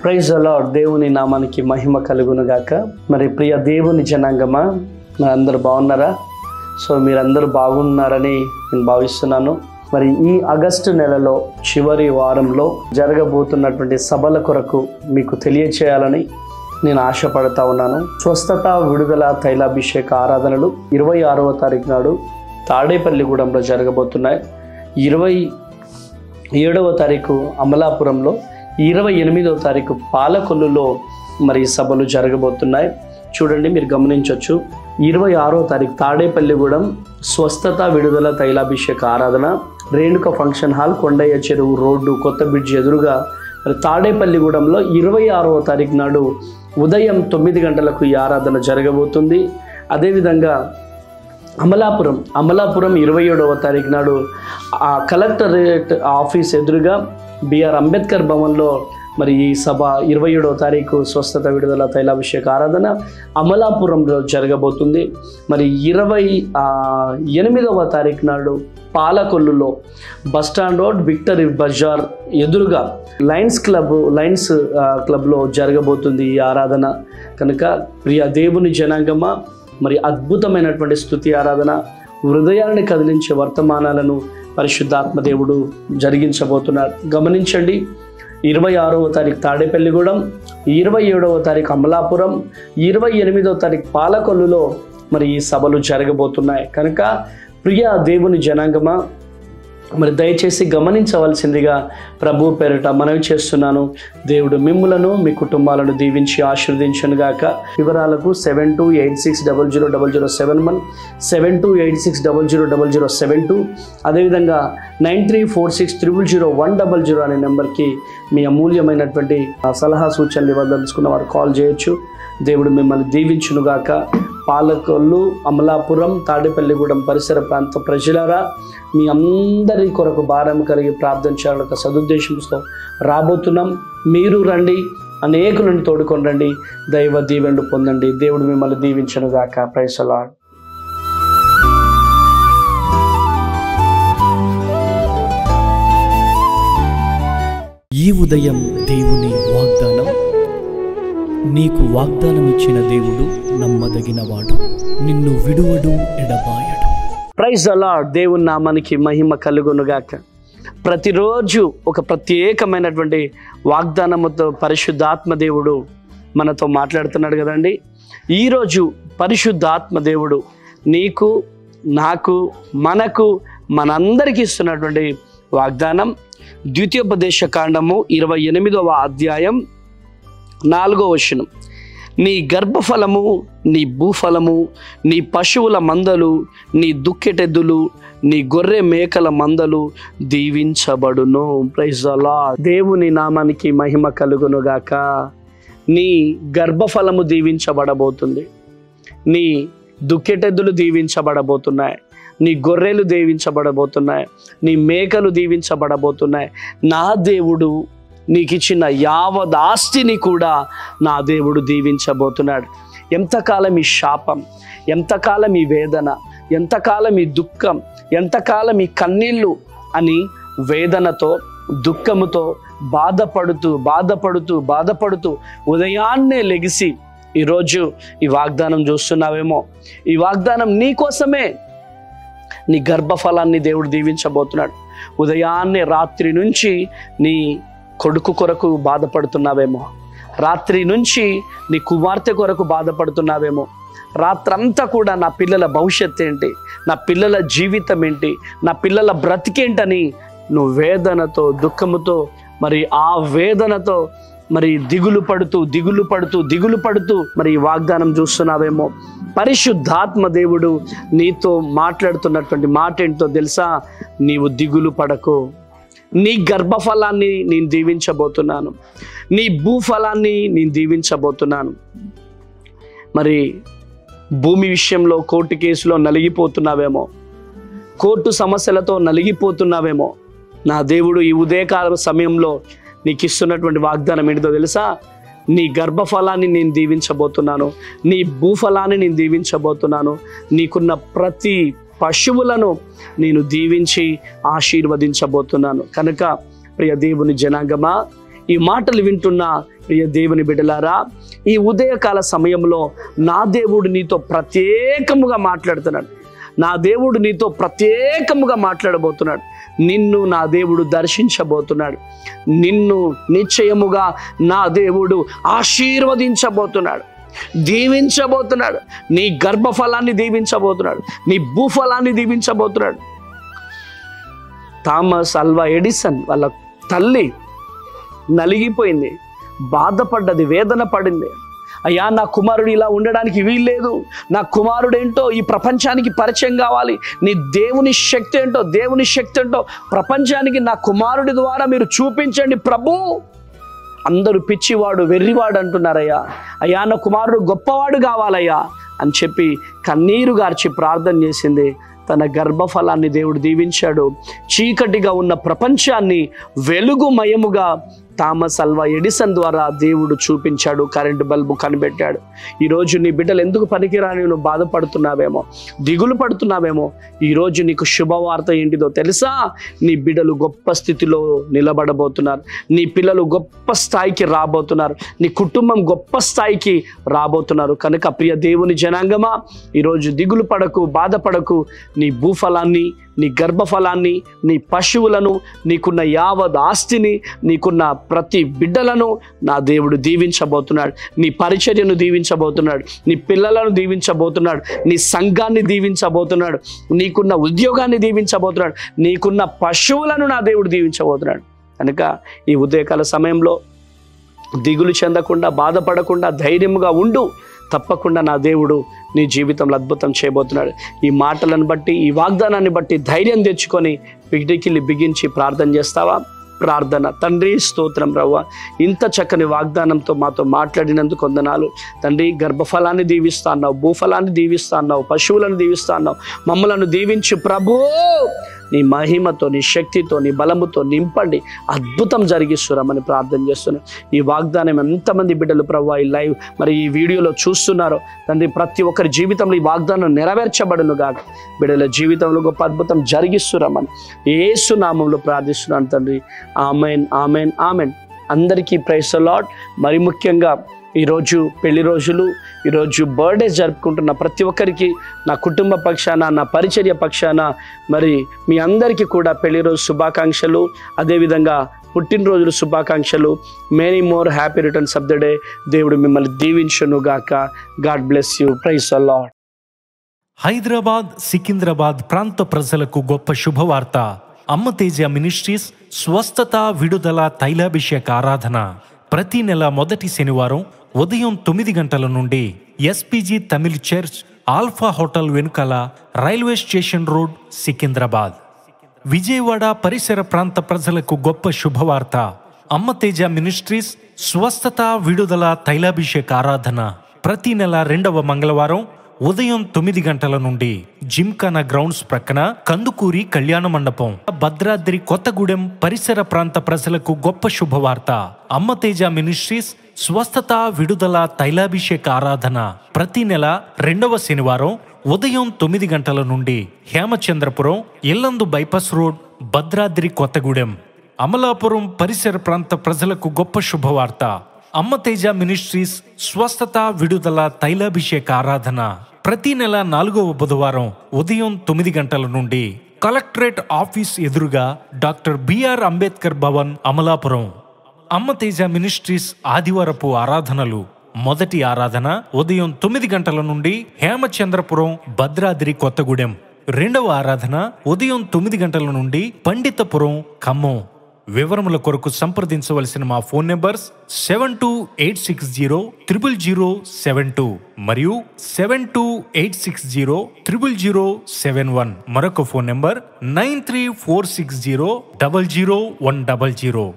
Praise the lord. దేవుని నామానికి మహిమ కలుగును గాక. మరి ప్రియ దేవుని జనాంగమా, అందరూ బాగున్నారా? సో మీరందరూ బాగున్నారని నేను భావిస్తున్నాను. మరి ఈ ఆగస్టు నెలలో చివరి వారంలో జరగబోతున్నటువంటి సభల కొరకు మీకు తెలియచేయాలని నేను ఆశపడతా ఉన్నాను. స్వస్థత, విడుదల, తైలాభిషేక ఆరాధనలు 26వ తారీఖు నాడు తాడేపల్లిగూడెంలో జరగబోతున్నాయి. 27వ తారీఖు అమలాపురంలో, 28వ తారీఖు పాలకొల్లులో మరి సభలు జరగబోతున్నాయి. చూడండి, మీరు గమనించవచ్చు. 26వ తారీఖు తాడేపల్లిగూడెం స్వస్థత, విడుదల, తైలాభిషేక ఆరాధన, రేణుక ఫంక్షన్ హాల్, కొండయ్య చెరువు రోడ్డు, కొత్త బ్రిడ్జ్ ఎదురుగా మరి తాడేపల్లిగూడెంలో 26వ తారీఖు నాడు ఉదయం 9 గంటలకు ఈ ఆరాధన జరగబోతుంది. అదేవిధంగా అమలాపురం 27వ తారీఖు నాడు ఆ కలెక్టరేట్ ఆఫీస్ ఎదురుగా బిఆర్ అంబేద్కర్ భవన్లో మరి ఈ సభ 27వ తారీఖు స్వస్థత, విడుదల, తైలాభిషేక ఆరాధన అమలాపురంలో జరగబోతుంది. మరి 28వ తారీఖు నాడు పాలకొల్లులో బస్టాండ్ రోడ్, విక్టరీ బజార్ ఎదురుగా లయన్స్ క్లబ్లో జరగబోతుంది ఈ ఆరాధన. కనుక ప్రియ దేవుని జనాంగమా, మరి అద్భుతమైనటువంటి స్తుతి ఆరాధన, హృదయాన్ని కదిలించే వర్తమానాలను పరిశుద్ధాత్మ దేవుడు జరిగించబోతున్నాడు. గమనించండి, 26వ తారీఖు తాడేపల్లిగూడెం, 27వ తారీఖు అమలాపురం, 28వ తారీఖు పాలకొల్లులో మరి ఈ సభలు జరగబోతున్నాయి. కనుక ప్రియ దేవుని జనాంగమా, మరి దయచేసి గమనించవలసిందిగా ప్రభు పేరిట మనవి చేస్తున్నాను. దేవుడు మిమ్ములను, మీ కుటుంబాలను దీవించి ఆశీర్వదించునుగాక. వివరాలకు 7286000071, 7286000072, అదేవిధంగా 9346000100 అనే నెంబర్కి మీ అమూల్యమైనటువంటి సలహా సూచనలు ఇవ్వదలుచుకున్న వారు కాల్ చేయొచ్చు. దేవుడు మిమ్మల్ని దీవించునుగాక. పాలకొల్లు, అమలాపురం, తాడేపల్లిగూడెం పరిసర ప్రాంత ప్రజలారా, మీ అందరి కొరకు భారం కలిగి ప్రార్థన చేయాలని ఒక సదుద్దేశంతో రాబోతున్నాం. మీరు రండి, అనేకులను తోడుకొని రండి, దైవ దీవెనలు పొందండి. దేవుడు మిమ్మల్ని దీవించునుగాక. Praise the lord. ఈ ఉదయం దేవుని వాగ్దానం. నీకు వాగ్దానం ఇచ్చిన దేవుడు నమ్మదగినవాడు, నిన్ను విడువడు, ఎడబాయడు. Praise the lord. దేవుని నామానికి మహిమ కలుగునుగాక. ప్రతిరోజు ఒక ప్రత్యేకమైనటువంటి వాగ్దానముతో పరిశుద్ధాత్మ దేవుడు మనతో మాట్లాడుతున్నాడు కదండి. ఈరోజు పరిశుద్ధాత్మ దేవుడు నీకు, నాకు, మనకు, మనందరికీ ఇస్తున్నటువంటి వాగ్దానం ద్వితీయోపదేశ కాండము 28వ అధ్యాయం 4వ వచనం. నీ గర్భఫలము, నీ భూఫలము, నీ పశువుల మందలు, నీ దుక్కెటెద్దులు, నీ గొర్రె మేకల మందలు దీవించబడును. Praise the lord. దేవుని నామానికి మహిమ కలుగునుగాక. నీ గర్భఫలము దీవించబడబోతుంది, నీ దుక్కెటెద్దులు దీవించబడబోతున్నాయి, నీ గొర్రెలు దీవించబడబోతున్నాయి, నీ మేకలు దీవించబడబోతున్నాయి. నా దేవుడు నీకు ఇచ్చిన యావత్ ఆస్తిని కూడా నా దేవుడు దీవించబోతున్నాడు. ఎంతకాలం ఈ శాపం, ఎంతకాలం ఈ వేదన, ఎంతకాలం ఈ దుఃఖం, ఎంతకాలం ఈ కన్నీళ్ళు అని వేదనతో, దుఃఖముతో బాధపడుతూ ఉదయాన్నే లెగిసి ఈరోజు ఈ వాగ్దానం చూస్తున్నావేమో. ఈ వాగ్దానం నీకోసమే. నీ గర్భఫలాన్ని దేవుడు దీవించబోతున్నాడు. ఉదయాన్నే, రాత్రి నుంచి నీ కొడుకు కొరకు బాధపడుతున్నావేమో, రాత్రి నుంచి నీ కుమార్తె కొరకు బాధపడుతున్నావేమో, రాత్రంతా కూడా నా పిల్లల భవిష్యత్తు ఏంటి, నా పిల్లల జీవితం ఏంటి, నా పిల్లల బ్రతికేంటని నువ్వు వేదనతో, దుఃఖముతో, మరి ఆ వేదనతో మరి దిగులు పడుతూ మరి ఈ వాగ్దానం చూస్తున్నావేమో. పరిశుద్ధాత్మ దేవుడు నీతో మాట్లాడుతున్నటువంటి మాట ఏంటో తెలుసా? నీవు దిగులు పడకు. నీ గర్భఫలాన్ని నేను దీవించబోతున్నాను, నీ భూఫలాన్ని నేను దీవించబోతున్నాను. మరి భూమి విషయంలో కోర్టు కేసులో నలిగిపోతున్నావేమో, కోర్టు సమస్యలతో నలిగిపోతున్నావేమో. నా దేవుడు ఈ ఉదయకాల సమయంలో నీకు ఇస్తున్నటువంటి వాగ్దానం ఏంటిదో తెలుసా? నీ గర్భఫలాన్ని నేను దీవించబోతున్నాను, నీ భూఫలాన్ని నేను దీవించబోతున్నాను, నీకున్న ప్రతి పశువులను నేను దీవించి ఆశీర్వదించబోతున్నాను. కనుక ప్రియ దేవుని జనాంగమా, ఈ మాటలు వింటున్న ప్రియ దేవుని బిడ్డలారా, ఈ ఉదయకాల సమయంలో నా దేవుడు నీతో ప్రత్యేకముగా మాట్లాడుతున్నాడు. నా దేవుడు నీతో ప్రత్యేకముగా మాట్లాడబోతున్నాడు. నిన్ను నా దేవుడు దర్శించబోతున్నాడు. నిన్ను నిశ్చయముగా నా దేవుడు ఆశీర్వదించబోతున్నాడు, దీవించబోతున్నాడు. నీ గర్భఫలాన్ని దీవించబోతున్నాడు, నీ భూఫలాన్ని దీవించబోతున్నాడు. థామస్ అల్వా ఎడిసన్ వాళ్ళ తల్లి నలిగిపోయింది, బాధపడ్డది, వేదన పడింది. అయ్యా, నా కుమారుడు ఇలా ఉండడానికి వీల్లేదు, నా కుమారుడు ఏంటో ఈ ప్రపంచానికి పరిచయం కావాలి, నీ దేవుని శక్తి ఏంటో ప్రపంచానికి నా కుమారుడి ద్వారా మీరు చూపించండి ప్రభు. అందరూ పిచ్చివాడు, వెర్రివాడు అంటున్నారయ్యా. అయ్యా, నా కుమారుడు గొప్పవాడు కావాలయ్యా అని చెప్పి కన్నీరు గార్చి ప్రార్థన చేసింది. తన గర్భఫలాన్ని దేవుడు దీవించాడు. చీకటిగా ఉన్న ప్రపంచాన్ని వెలుగుమయముగా థామస్ అల్వా ఎడిసన్ ద్వారా దేవుడు చూపించాడు, కరెంటు బల్బు కనిపెట్టాడు. ఈరోజు నీ బిడ్డలు ఎందుకు పనికిరాని నువ్వు బాధపడుతున్నావేమో, దిగులు పడుతున్నావేమో, ఈరోజు నీకు శుభవార్త ఏంటిదో తెలుసా? నీ బిడ్డలు గొప్ప స్థితిలో నిలబడబోతున్నారు, నీ పిల్లలు గొప్ప స్థాయికి రాబోతున్నారు, నీ కుటుంబం గొప్ప స్థాయికి రాబోతున్నారు. కనుక ప్రియ దేవుని జనాంగమా, ఈరోజు దిగులు పడకు, బాధపడకు. నీ భూఫలాన్ని, నీ గర్భఫలాన్ని, నీ పశువులను, నీకున్న యావత్ ఆస్తిని, నీకున్న ప్రతి బిడ్డలను నా దేవుడు దీవించబోతున్నాడు. నీ పరిచర్యను దీవించబోతున్నాడు, నీ పిల్లలను దీవించబోతున్నాడు, నీ సంఘాన్ని దీవించబోతున్నాడు, నీకున్న ఉద్యోగాన్ని దీవించబోతున్నాడు, నీకున్న పశువులను నా దేవుడు దీవించబోతున్నాడు. కనుక ఈ ఉదయకాల సమయంలో దిగులు చెందకుండా, బాధపడకుండా ధైర్యముగా ఉండు. తప్పకుండా నా దేవుడు నీ జీవితంలో అద్భుతం చేయబోతున్నాడు. ఈ మాటలను బట్టి, ఈ వాగ్దానాన్ని బట్టి ధైర్యం తెచ్చుకొని పిడికిలి బిగించి ప్రార్థన చేస్తావా? ప్రార్థన. తండ్రి స్తోత్రం ప్రభువా, ఇంత చక్కని వాగ్దానంతో మాతో మాట్లాడినందుకు వందనాలు తండ్రి. గర్భఫలాన్ని దీవిస్తా అన్నావు, భూఫలాన్ని దీవిస్తా అన్నావు, పశువులను దీవిస్తా అన్నావు. మమ్మలను దీవించు ప్రభు. నీ మహిమతో, నీ శక్తితో, నీ బలముతో నింపండి, అద్భుతం జరిగిస్తురమని ప్రార్థన చేస్తున్నాను. ఈ వాగ్దానం ఎంతమంది బిడ్డలు ప్రభువా ఈ లైవ్ మరి ఈ వీడియోలో చూస్తున్నారో తండ్రి, ప్రతి ఒక్కరి జీవితంలో ఈ వాగ్దానం నెరవేర్చబడును గాక. బిడ్డల జీవితంలో గొప్ప అద్భుతం జరిగిస్తురమని యేసు నామములో ప్రార్థిస్తున్నాను తండ్రి. Amen, amen, amen. అందరికీ ప్రైజ్ ది లార్డ్. మరి ముఖ్యంగా ఈరోజు పెళ్లి రోజులు, ఈరోజు బర్త్డేస్ జరుపుకుంటున్న ప్రతి ఒక్కరికి నా కుటుంబ పక్షాన, నా పరిచర్య పక్షాన మరి మీ అందరికీ కూడా పెళ్లి రోజు శుభాకాంక్షలు, అదేవిధంగా పుట్టినరోజులు శుభాకాంక్షలు. Many more happy returns of the day. దేవుడు మిమ్మల్ని దీవించును గాక. God bless you. Praise the lord. Hyderabad, Secunderabad ప్రాంత ప్రజలకు గొప్ప శుభవార్త. అమ్మ తేజ మినిస్ట్రీస్ స్వస్థత, విడుదల, తైలాభిషేక ఆరాధన ప్రతి నెల మొదటి శనివారం ఉదయం 9 గంటల నుండి SPG Tamil church, Alpha hotel వెనుకల, railway station road, Secunderabad. Vijayawada పరిసర ప్రాంత ప్రజలకు గొప్ప శుభవార్త. అమ్మ తేజ మినిస్ట్రీస్ స్వస్థత, విడుదల, తైలాభిషేక ఆరాధన ప్రతి నెల 2వ మంగళవారం ఉదయం 9 గంటల నుండి జిమ్ఖానా గ్రౌండ్స్ ప్రక్కన కందుకూరి కళ్యాణ మండపం, భద్రాద్రి కొత్తగూడెం పరిసర ప్రాంత ప్రజలకు గొప్ప శుభవార్త. అమ్మ తేజ మినిస్ట్రీస్ స్వస్థత, విడుదల, తైలాభిషేక ఆరాధన ప్రతి నెల 2వ శనివారం ఉదయం 9 గంటల నుండి హేమచంద్రపురం, ఇల్లందు బైపాస్ రోడ్, భద్రాద్రి కొత్తగూడెం. అమలాపురం పరిసర ప్రాంత ప్రజలకు గొప్ప శుభవార్త. అమ్మ తేజ మినిస్ట్రీస్ స్వస్థత, విడుదల, తైలాభిషేక ఆరాధన ప్రతి నెల 4వ బుధవారం ఉదయం 9 గంటల నుండి కలెక్టరేట్ ఆఫీస్ ఎదురుగా డాక్టర్ బిఆర్ అంబేద్కర్ భవన్, అమలాపురం. అమ్మ తేజ మినిస్ట్రీస్ ఆదివారపు ఆరాధనలు. మొదటి ఆరాధన ఉదయం 9 గంటల నుండి హేమచంద్రపురం, భద్రాద్రి కొత్తగూడెం. 2వ ఆరాధన ఉదయం 9 గంటల నుండి పండితపురం, ఖమ్మం. వివరముల కొరకు సంప్రదించవలసిన మా ఫోన్ నెంబర్స్ 7286000072 మరియు 7286000071. మరొక ఫోన్ నెంబర్ 9346000100.